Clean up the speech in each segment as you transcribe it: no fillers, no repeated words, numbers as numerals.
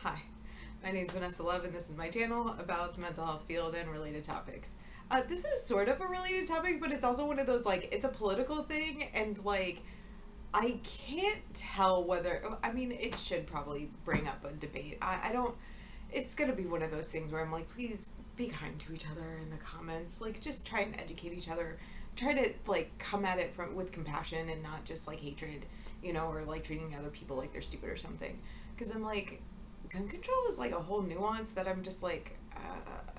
Hi, my name is Vanessa Love, and this is my channel about the mental health field and related topics. This is sort of a related topic, but it's also one of those, it's a political thing, and, I can't tell whether, I mean, it should probably bring up a debate. I don't, it's gonna be one of those things where I'm like, please be kind to each other in the comments. Just try and educate each other. Try to, come at it with compassion and not just, hatred, or, treating other people like they're stupid or something. Because I'm like, gun control is like a whole nuance that I'm just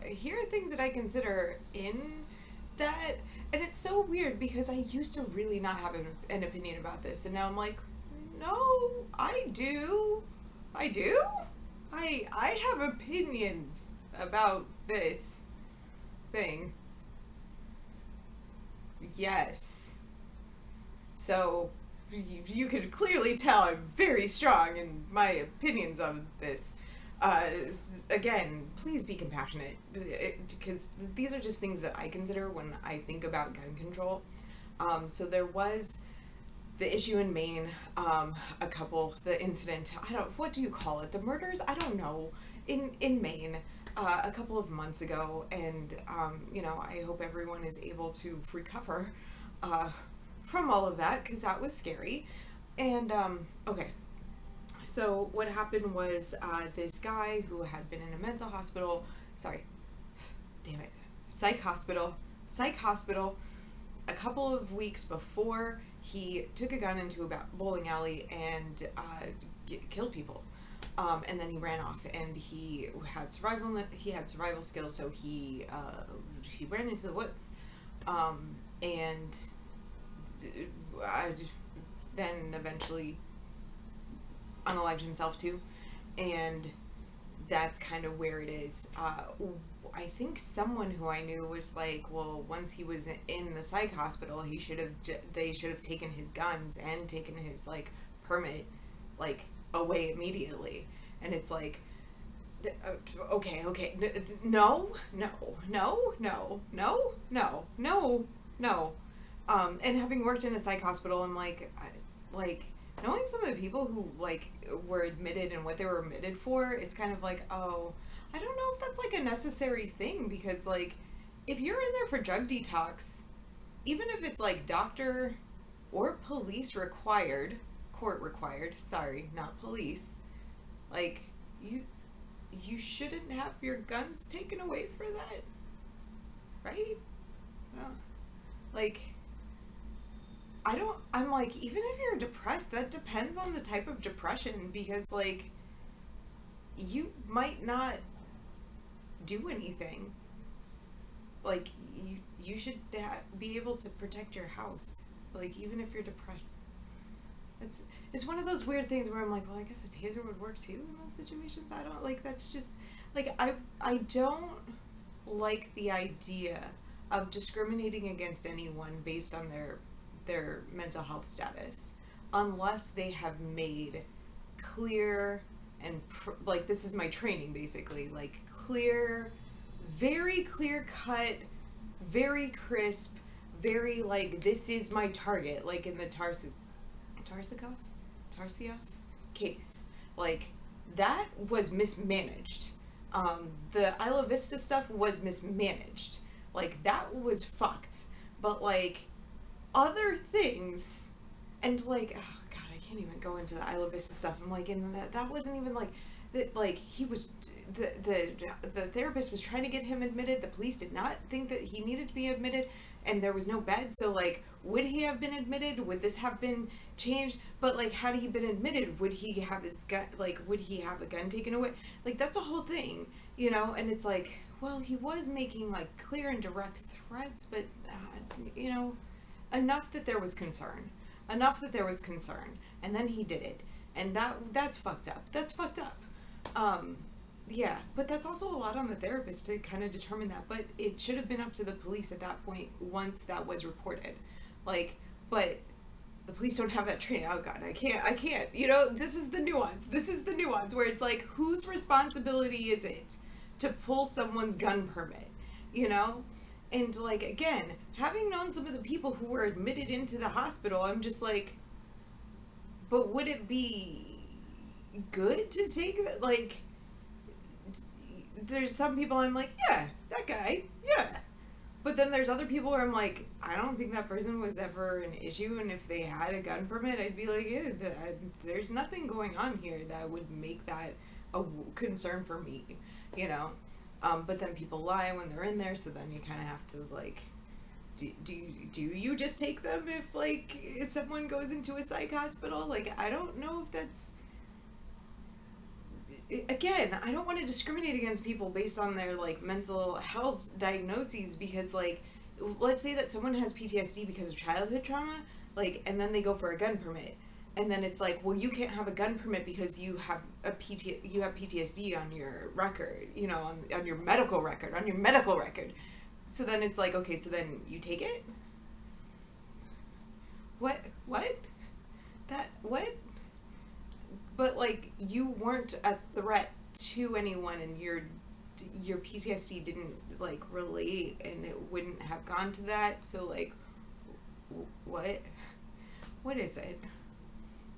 here are things that I consider in that, and it's so weird because I used to really not have an opinion about this, and now I'm like, no, I do, I do, I have opinions about this thing. Yes. So you can clearly tell I'm very strong in my opinions of this. Again, please be compassionate because these are just things that I consider when I think about gun control. So there was the issue in Maine, the incident, what do you call it? The murders? I don't know. In Maine, a couple of months ago, and, I hope everyone is able to recover, from all of that, because that was scary. And, okay. So what happened was, this guy who had been in a mental hospital, sorry, damn it, psych hospital, a couple of weeks before, he took a gun into a bowling alley and killed people. And then he ran off, and he had survival skills, so he ran into the woods, and then eventually unalived himself too, and that's kind of where it is. I think someone who I knew was like, well, once he was in the psych hospital, they should have taken his guns and taken his permit away immediately. And it's like, okay, no, no. And having worked in a psych hospital, I'm knowing some of the people who were admitted and what they were admitted for, it's kind of like, oh, I don't know if that's a necessary thing, because if you're in there for drug detox, even if it's doctor or police required, court required, sorry, not police, you shouldn't have your guns taken away for that, right? Well, even if you're depressed, that depends on the type of depression, because, you might not do anything. You should be able to protect your house, even if you're depressed. It's one of those weird things where I'm like, well, I guess a taser would work too in those situations. I don't, that's just, I don't like the idea of discriminating against anyone based on their mental health status, unless they have made clear and this is my training basically, clear, very clear cut, very crisp, very this is my target, in the Tarsikoff case, that was mismanaged. The Isla Vista stuff was mismanaged, that was fucked, but other things, and oh god, I can't even go into the Isla Vista stuff. I'm and that wasn't even that. He was the therapist was trying to get him admitted. The police did not think that he needed to be admitted, and there was no bed. So would he have been admitted? Would this have been changed? But had he been admitted, would he have his gun? Would he have a gun taken away? That's a whole thing, And it's well, he was making clear and direct threats, but enough that there was concern, and then he did it, and that's fucked up. Yeah, but that's also a lot on the therapist to kind of determine that, but it should have been up to the police at that point once that was reported. But the police don't have that training. Oh god, I can't, this is the nuance where it's whose responsibility is it to pull someone's gun permit, And again, having known some of the people who were admitted into the hospital, I'm just but would it be good to take that? there's some people I'm like, yeah, that guy, yeah. But then there's other people where I'm like, I don't think that person was ever an issue, and if they had a gun permit, I'd be like, yeah, there's nothing going on here that would make that a concern for me, you know? But then people lie when they're in there, so then you kind of have to, like, do you just take them if someone goes into a psych hospital? Like, I don't know if that's... Again, I don't want to discriminate against people based on their, like, mental health diagnoses, because, like, let's say that someone has PTSD because of childhood trauma, like, and then they go for a gun permit, and then it's like, well, you can't have a gun permit because you have PTSD on your record, you know, on your medical record. So then it's like, okay, so then you take it? What? What? But, like, you weren't a threat to anyone, and your PTSD didn't, like, relate, and it wouldn't have gone to that, so, like, what? What is it?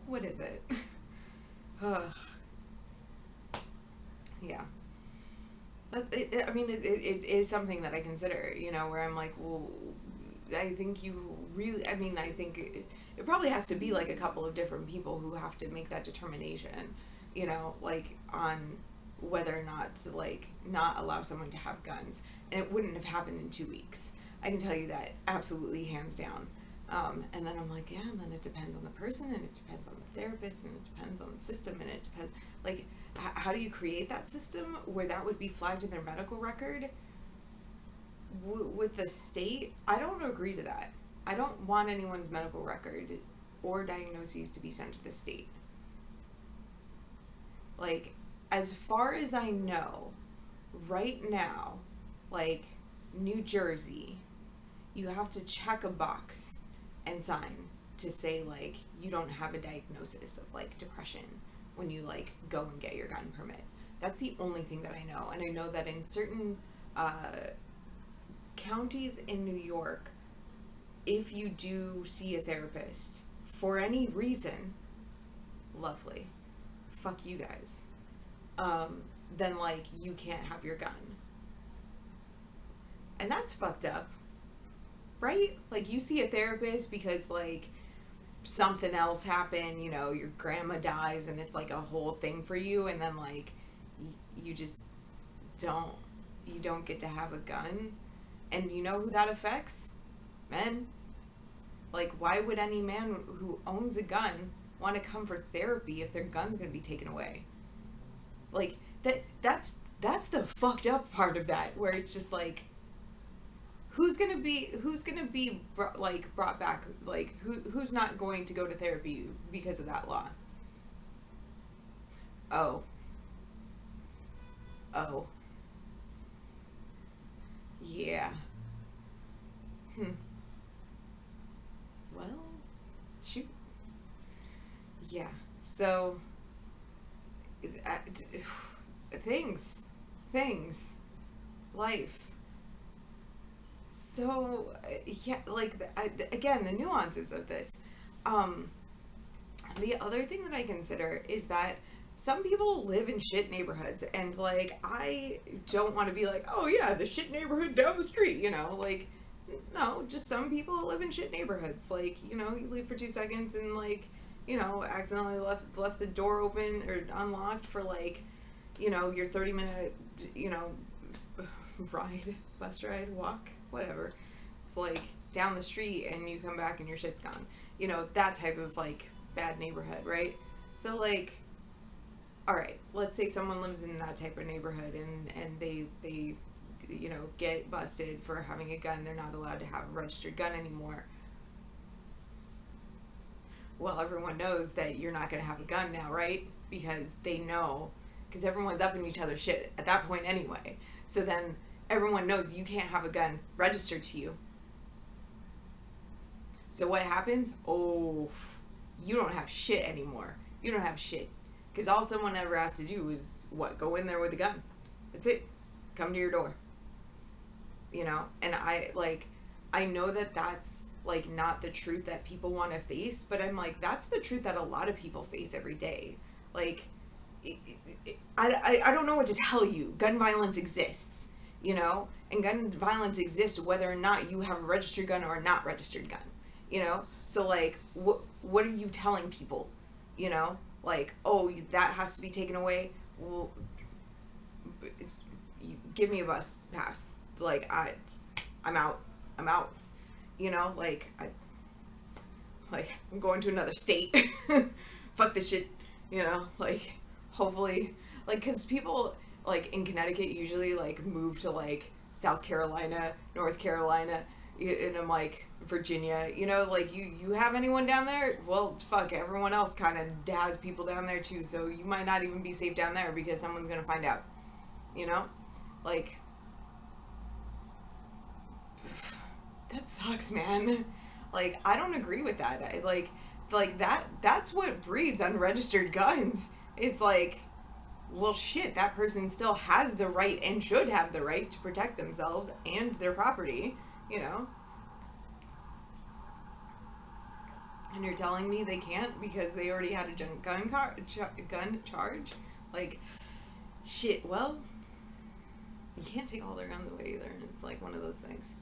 What is it? Ugh. Yeah. I mean, it is something that I consider, you know, where I'm like, well, I think I think it probably has to be, like, a couple of different people who have to make that determination, you know, like, on whether or not to, like, not allow someone to have guns. And it wouldn't have happened in 2 weeks. I can tell you that absolutely, hands down. And then I'm like, yeah, and then it depends on the person, and it depends on the therapist, and it depends on the system, and it depends, like, how do you create that system where that would be flagged in their medical record with the state? I don't agree to that. I don't want anyone's medical record or diagnoses to be sent to the state. Like, as far as I know, right now, like, New Jersey, you have to check a box and sign to say, like, you don't have a diagnosis of, like, depression when you, like, go and get your gun permit. That's the only thing that I know. And I know that in certain counties in New York, if you do see a therapist for any reason, lovely, fuck you guys, then, like, you can't have your gun. And that's fucked up, right? Like, you see a therapist because, like, something else happened, you know, your grandma dies, and it's, like, a whole thing for you, and then, like, you just don't get to have a gun. And you know who that affects? Men. Like, why would any man who owns a gun want to come for therapy if their gun's going to be taken away? Like, that's the fucked up part of that, where it's just like, who's gonna be brought back? Like, who's not going to go to therapy because of that law? Oh. Yeah. Well, shoot. Yeah. So, things, life. So, yeah, like, again, the nuances of this. The other thing that I consider is that some people live in shit neighborhoods, and, like, I don't want to be like, oh yeah, the shit neighborhood down the street, you know, like, no, just some people live in shit neighborhoods. Like, you know, you leave for 2 seconds and, like, you know, accidentally left the door open or unlocked for, like, you know, your 30-minute, you know, bus ride, walk, whatever. It's, like, down the street, and you come back and your shit's gone. You know, that type of, like, bad neighborhood, right? So, like, all right, let's say someone lives in that type of neighborhood, and they you know, get busted for having a gun. They're not allowed to have a registered gun anymore. Well, everyone knows that you're not going to have a gun now, right? Because they know, because everyone's up in each other's shit at that point anyway. So then everyone knows you can't have a gun registered to you. So what happens? Oh, you don't have shit anymore. You don't have shit. Because all someone ever has to do is, what, go in there with a gun. That's it. Come to your door. You know? And I know that that's, like, not the truth that people want to face, but I'm like, that's the truth that a lot of people face every day. Like, I don't know what to tell you. Gun violence exists, you know, and gun violence exists whether or not you have a registered gun or a not registered gun, you know. So like, what are you telling people, you know? Like, oh, that has to be taken away. Well, give me a bus pass. Like I'm out. I'm out. You know, I'm going to another state. Fuck this shit. You know, like hopefully, like, because people like in Connecticut usually like move to like South Carolina, North Carolina, and I'm like Virginia. You know, like you have anyone down there? Well, fuck, everyone else kind of has people down there too. So you might not even be safe down there because someone's gonna find out. You know, like that sucks, man. Like I don't agree with that. Like that's what breeds unregistered guns. Is like, well, shit, that person still has the right and should have the right to protect themselves and their property, you know? And you're telling me they can't because they already had a gun charge? Like, shit, well, you can't take all their guns away either. It's like one of those things.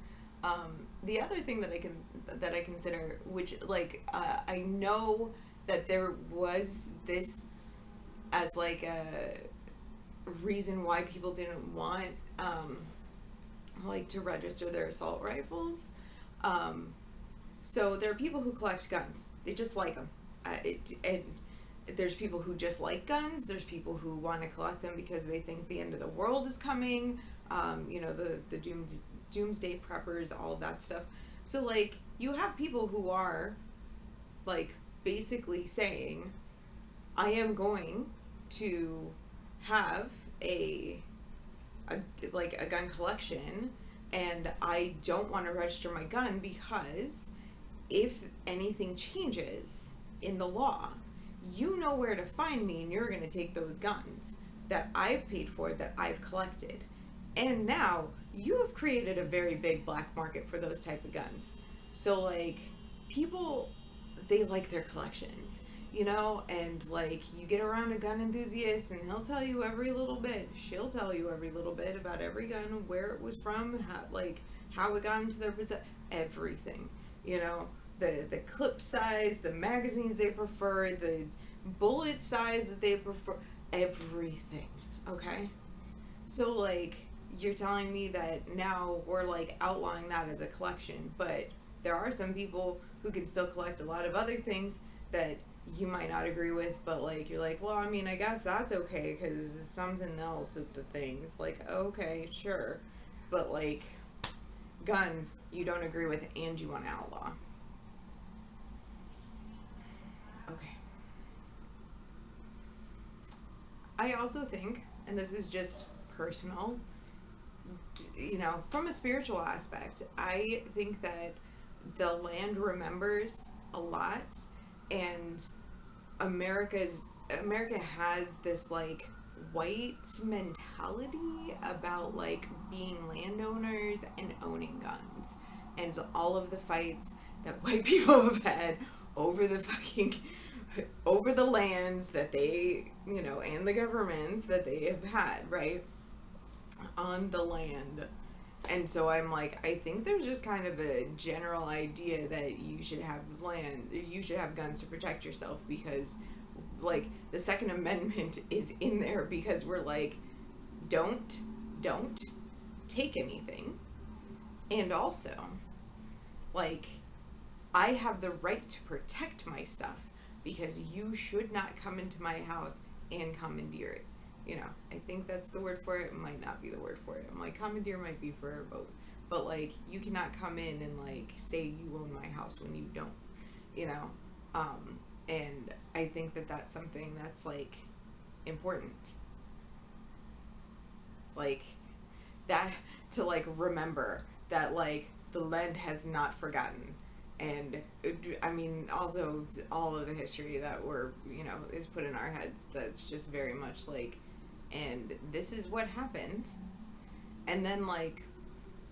The other thing that I consider, which I know that there was this as like a reason why people didn't want like to register their assault rifles. So there are people who collect guns. They just like them. And there's people who just like guns. There's people who want to collect them because they think the end of the world is coming. You know, the doomsday preppers, all of that stuff. So like you have people who are like basically saying, I am going to have a gun collection and I don't want to register my gun because if anything changes in the law, you know where to find me and you're going to take those guns that I've paid for, that I've collected. And now you have created a very big black market for those type of guns. So like people, they like their collections, you know, and like you get around a gun enthusiast and he'll tell you every little bit. She'll tell you every little bit about every gun, where it was from, how it got into their possession, everything, you know, the clip size, the magazines they prefer, the bullet size that they prefer, everything. Okay, so like you're telling me that now we're like outlawing that as a collection, but there are some people who can still collect a lot of other things that you might not agree with, but like you're like, well, I mean, I guess that's okay because something else with the things. Like, okay, sure, but like guns you don't agree with and you want to outlaw. Okay. I also think, and this is just personal, you know, from a spiritual aspect, I think that the land remembers a lot, and America has this like white mentality about like being landowners and owning guns, and all of the fights that white people have had over the fucking over the lands that they, you know, and the governments that they have had, right, on the land. And so I'm like, I think there's just kind of a general idea that you should have land, you should have guns to protect yourself, because like the Second Amendment is in there because we're like, don't take anything. And also, like, I have the right to protect my stuff because you should not come into my house and commandeer it. You know, I think that's the word for it. It might not be the word for it. I'm like, commandeer might be for a boat. But, like, you cannot come in and, like, say you own my house when you don't, you know? And I think that that's something that's, like, important. Like, that, to, like, remember that, like, the land has not forgotten. And, I mean, also, all of the history that we're, you know, is put in our heads, that's just very much, like, and this is what happened. And then, like,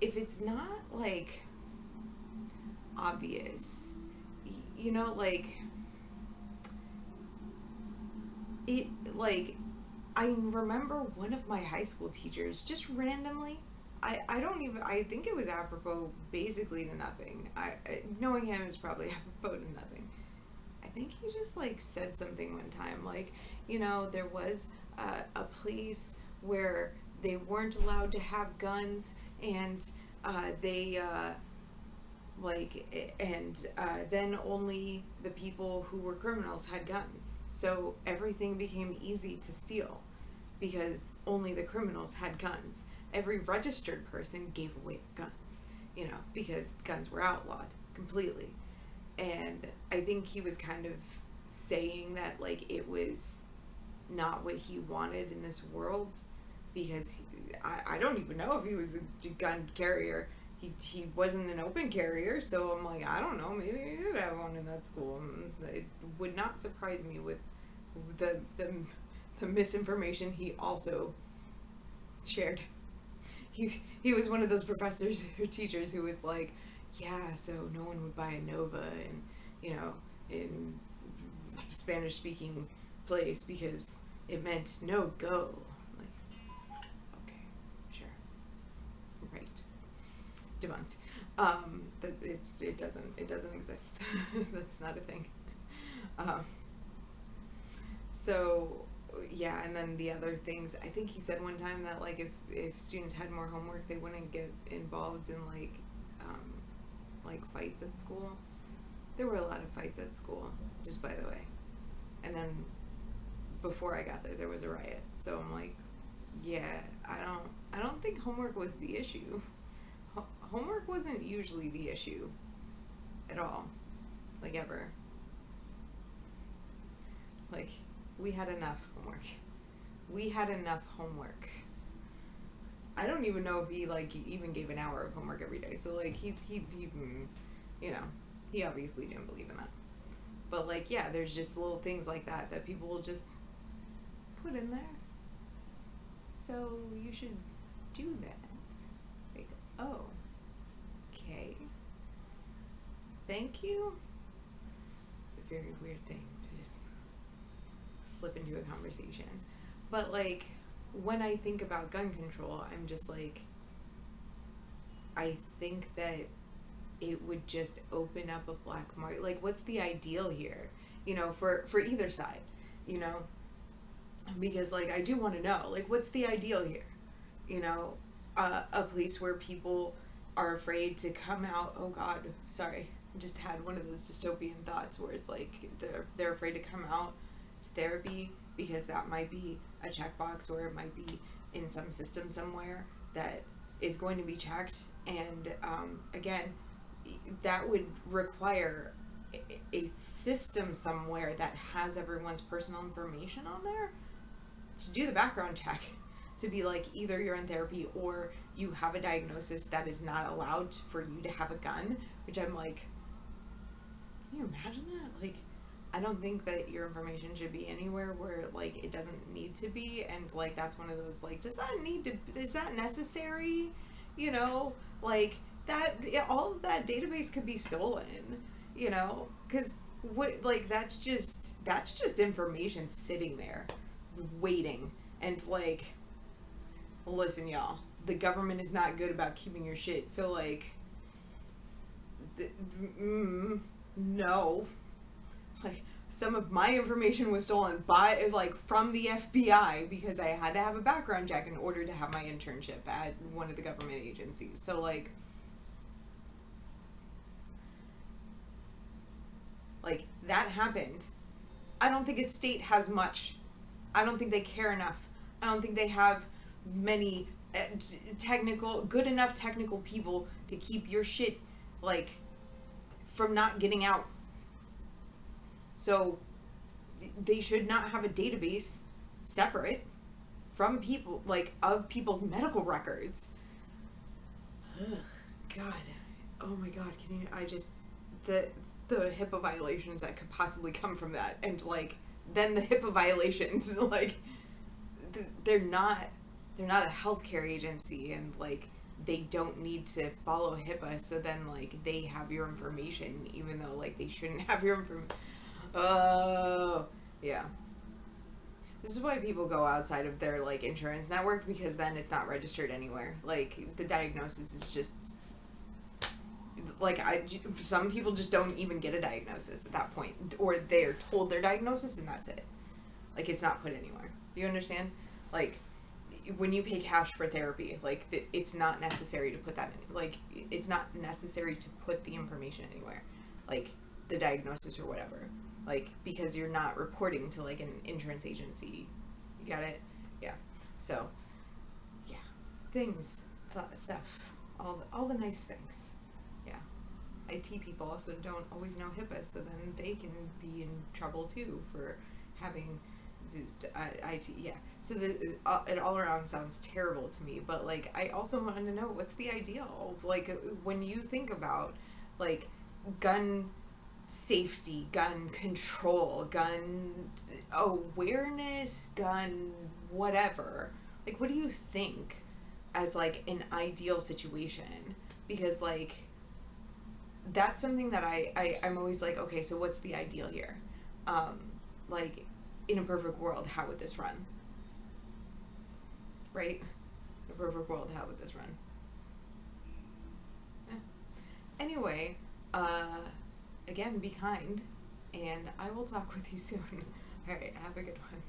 if it's not, like, obvious, you know, like, it, like, I remember one of my high school teachers just randomly. I don't even. I think it was apropos basically to nothing. Knowing him is probably apropos to nothing. I think he just like said something one time, like, there was a place where they weren't allowed to have guns, and they then only the people who were criminals had guns. So everything became easy to steal because only the criminals had guns. Every registered person gave away their guns, because guns were outlawed completely. And I think he was kind of saying that, like, it was not what he wanted in this world, because I don't even know if he was a gun carrier. He wasn't an open carrier, so I'm like, I don't know, maybe he did have one in that school. It would not surprise me with the misinformation he also shared. He was one of those professors or teachers who was like, yeah, so no one would buy a Nova in Spanish speaking place because it meant no go. Like, okay, sure, right, debunked. That it doesn't exist. That's not a thing. So yeah, and then the other things, I think he said one time that, like, if students had more homework, they wouldn't get involved in like fights at school. There were a lot of fights at school, just by the way. And then before I got there was a riot. So I'm like, yeah, I don't think homework was the issue. Homework wasn't usually the issue at all, like, ever. Like, we had enough homework. I don't even know if he, like, even gave an hour of homework every day. So, like, he he obviously didn't believe in that. But, like, yeah, there's just little things like that people will just put in there. So you should do that. Like, oh, okay. Thank you. It's a very weird thing to just slip into a conversation. But, like, when I think about gun control, I'm just like, I think that it would just open up a black market. Like, what's the ideal here, for either side, because, like, I do want to know, like, what's the ideal here, a place where people are afraid to come out. Oh God, sorry, I just had one of those dystopian thoughts where it's like they're afraid to come out to therapy because that might be a checkbox, or it might be in some system somewhere that is going to be checked. And again, that would require a system somewhere that has everyone's personal information on there to do the background check, to be like, either you're in therapy or you have a diagnosis that is not allowed for you to have a gun, which I'm like, can you imagine that? Like, I don't think that your information should be anywhere where, like, it doesn't need to be. And, like, that's one of those, like, is that necessary? Like, that, all of that database could be stolen, because that's just information sitting there waiting. And, like, listen, y'all, the government is not good about keeping your shit. So, like, no. Like, some of my information was stolen from the FBI because I had to have a background check in order to have my internship at one of the government agencies. So, like, that happened. I don't think a state has much. I don't think they care enough. I don't think they have many good enough technical people to keep your shit, like, from not getting out. So they should not have a database separate from people, like, of people's medical records. Ugh, God. Oh my God, the HIPAA violations that could possibly come from that, and, like, then the HIPAA violations, like, they're not a healthcare agency, and, like, they don't need to follow HIPAA, so then, like, they have your information, even though, like, they shouldn't have your information. Oh, yeah. This is why people go outside of their like insurance network, because then it's not registered anywhere. Like the diagnosis is just like some people just don't even get a diagnosis at that point, or they're told their diagnosis and that's it. Like it's not put anywhere. You understand? Like when you pay cash for therapy, like it's not necessary to put that in. Like it's not necessary to put the information anywhere, like the diagnosis or whatever. Like because you're not reporting to like an insurance agency. You got it? Yeah. So yeah, things, stuff, all the nice things. Yeah. IT people also don't always know HIPAA, so then they can be in trouble too for having IT. Yeah. So it all around sounds terrible to me, but like I also want to know what's the ideal. Like when you think about like gun safety, gun control, gun awareness, gun whatever. Like what do you think as like an ideal situation? Because like that's something that I'm always like, okay, so what's the ideal here? Like in a perfect world, how would this run? Right? In a perfect world, how would this run? Eh. Anyway, again, be kind, and I will talk with you soon. All right, have a good one.